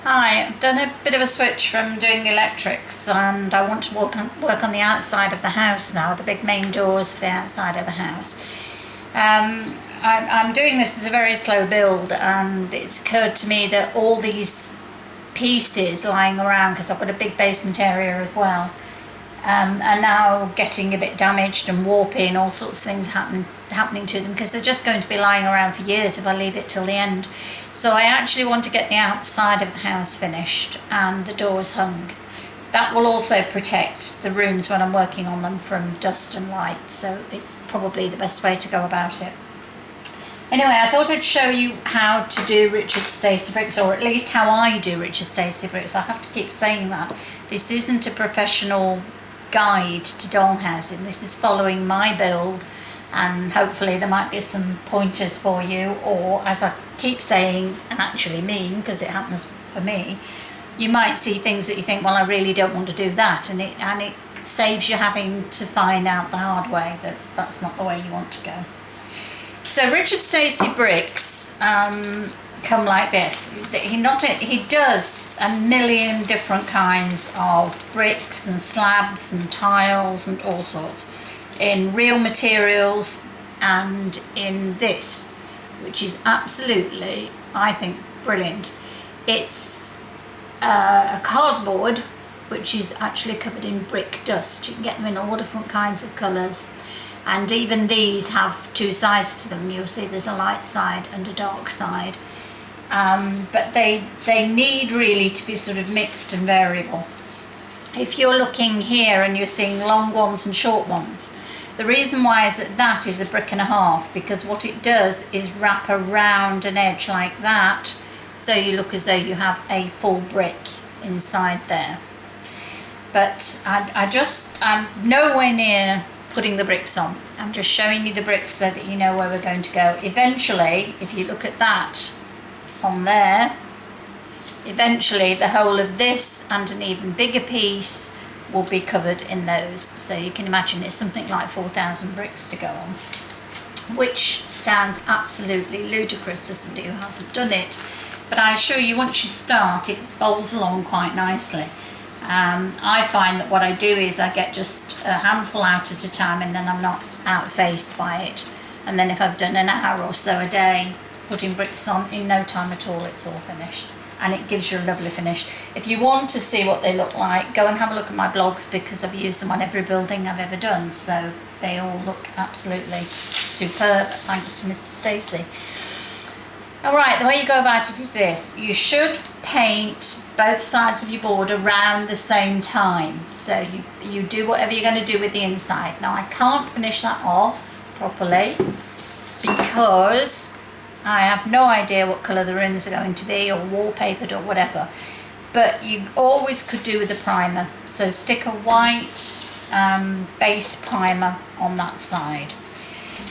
Hi, I've done a bit of a switch from doing the electrics and I want to work on the outside of the house now, the big main doors for the outside of the house. I'm doing this as a very slow build, and it's occurred to me that all these pieces lying around, because I've got a big basement area as well, are now getting a bit damaged and warpy and all sorts of things happening to them, because they're just going to be lying around for years if I leave it till the end. So I actually want to get the outside of the house finished and the doors hung. That will also protect the rooms when I'm working on them from dust and light, so it's probably the best way to go about it. Anyway, I thought I'd show you how to do Richard Stacey bricks, or at least how I do Richard Stacey bricks. I have to keep saying that. This isn't a professional guide to dollhousing. This is following my build, and hopefully there might be some pointers for you, or as I keep saying and actually mean, because it happens for me, you might see things that you think, well, I really don't want to do that, and it saves you having to find out the hard way that that's not the way you want to go. So Richard Stacey bricks come like this. He does a million different kinds of bricks and slabs and tiles and all sorts in real materials and in this, which is absolutely, I think, brilliant. It's a cardboard which is actually covered in brick dust. You can get them in all different kinds of colours, and even these have two sides to them. You'll see there's a light side and a dark side, but they need really to be sort of mixed and variable. If you're looking here and you're seeing long ones and short ones, the reason why is that is a brick and a half, because what it does is wrap around an edge like that, so you look as though you have a full brick inside there. But I'm nowhere near putting the bricks on. I'm just showing you the bricks so that you know where we're going to go. Eventually, if you look at that on there, eventually the whole of this and an even bigger piece will be covered in those. So you can imagine it's something like 4,000 bricks to go on, which sounds absolutely ludicrous to somebody who hasn't done it. But I assure you, once you start, it bowls along quite nicely. I find that what I do is I get just a handful out at a time, and then I'm not outfaced by it. And then if I've done an hour or so a day putting bricks on, in no time at all it's all finished, and it gives you a lovely finish. If you want to see what they look like, go and have a look at my blogs, because I've used them on every building I've ever done, so they all look absolutely superb thanks to Mr. Stacey. Alright, the way you go about it is this. You should paint both sides of your board around the same time. So you do whatever you're going to do with the inside. Now I can't finish that off properly because I have no idea what colour the rooms are going to be, or wallpapered or whatever. But you always could do with a primer. So stick a white base primer on that side.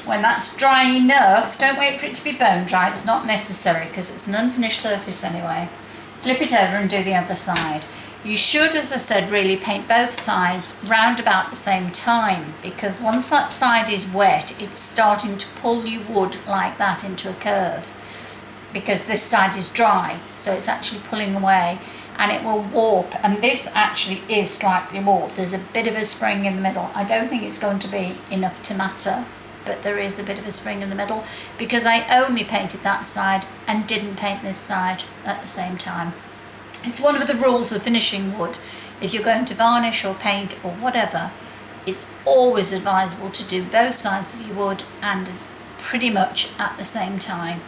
When that's dry enough, don't wait for it to be bone dry, it's not necessary because it's an unfinished surface anyway. Flip it over and do the other side. You should, as I said, really paint both sides round about the same time, because once that side is wet, it's starting to pull your wood like that into a curve, because this side is dry, so it's actually pulling away and it will warp. And this actually is slightly warped. There's a bit of a spring in the middle. I don't think it's going to be enough to matter, but there is a bit of a spring in the middle because I only painted that side and didn't paint this side at the same time. It's one of the rules of finishing wood. If you're going to varnish or paint or whatever, it's always advisable to do both sides of your wood and pretty much at the same time.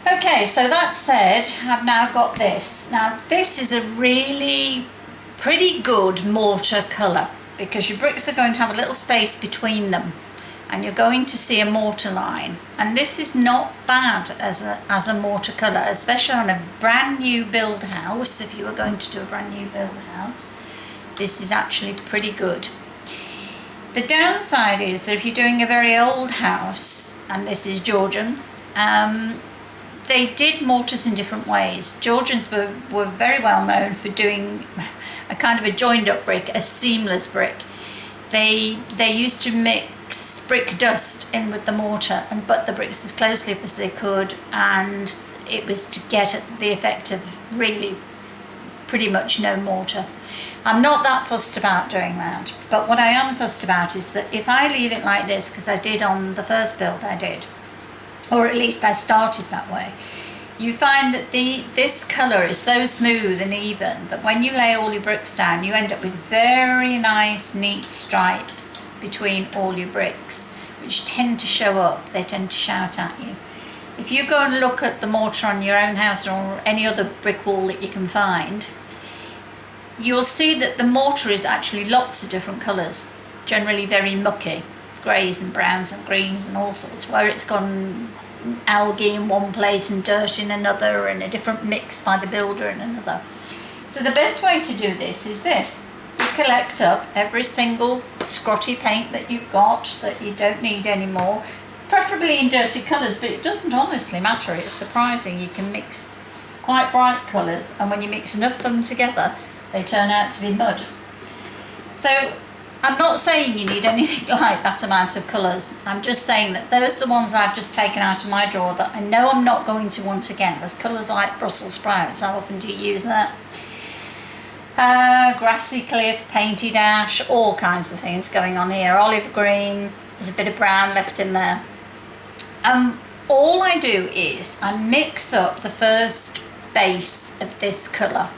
Okay, so that said, I've now got this. Now this is a really pretty good mortar colour, because your bricks are going to have a little space between them, and you're going to see a mortar line, and this is not bad as a mortar colour, especially on a brand new build house. If you were going to do a brand new build house, this is actually pretty good. The downside is that if you're doing a very old house, and this is Georgian, they did mortars in different ways. Georgians were very well known for doing a kind of a joined up brick, a seamless brick. They used to mix brick dust in with the mortar and butt the bricks as closely up as they could, and it was to get the effect of really pretty much no mortar. I'm not that fussed about doing that, but what I am fussed about is that if I leave it like this, because I did on the first build I did, or at least I started that way, you find that this colour is so smooth and even that when you lay all your bricks down, you end up with very nice neat stripes between all your bricks, which tend to show up, they tend to shout at you. If you go and look at the mortar on your own house or any other brick wall that you can find, you'll see that the mortar is actually lots of different colours, generally very mucky, greys and browns and greens and all sorts, where it's gone algae in one place and dirt in another and a different mix by the builder in another. So the best way to do this is this. You collect up every single scrotty paint that you've got that you don't need anymore, preferably in dirty colours, but it doesn't honestly matter. It's surprising. You can mix quite bright colours, and when you mix enough of them together, they turn out to be mud. So I'm not saying you need anything like that amount of colours. I'm just saying that those are the ones I've just taken out of my drawer that I know I'm not going to want again. There's colours like Brussels sprouts. How often do you use that? Grassy cliff, painted ash, all kinds of things going on here. Olive green, there's a bit of brown left in there. All I do is I mix up the first base of this colour,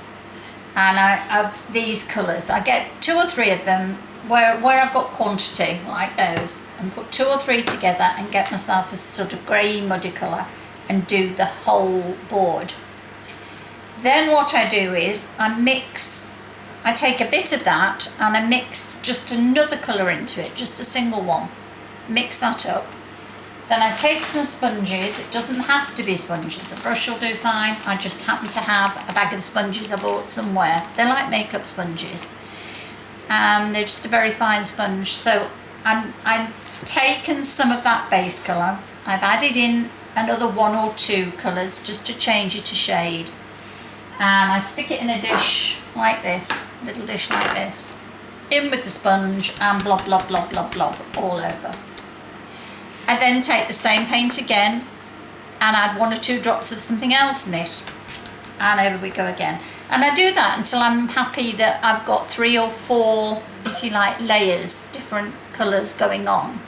and of these colours. I get 2 or 3 of them where I've got quantity like those, and put 2 or 3 together and get myself a sort of grey muddy colour and do the whole board. Then what I do is I take a bit of that and I mix just another colour into it, just a single one. Mix that up. Then I take some sponges. It doesn't have to be sponges. A brush will do fine. I just happen to have a bag of sponges I bought somewhere. They're like makeup sponges. They're just a very fine sponge. So I've taken some of that base colour. I've added in another 1 or 2 colours just to change it to shade. And I stick it in a dish like this, little dish like this, in with the sponge and blob, blob, blob, blob, blob all over. I then take the same paint again and add 1 or 2 drops of something else in it, and over we go again. And I do that until I'm happy that I've got 3 or 4, if you like, layers, different colours going on,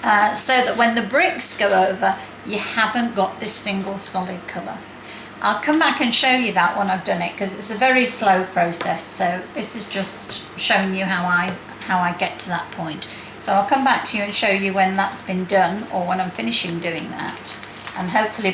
so that when the bricks go over, you haven't got this single solid colour. I'll come back and show you that when I've done it, because it's a very slow process. So this is just showing you how I get to that point. So I'll come back to you and show you when that's been done, or when I'm finishing doing that, and hopefully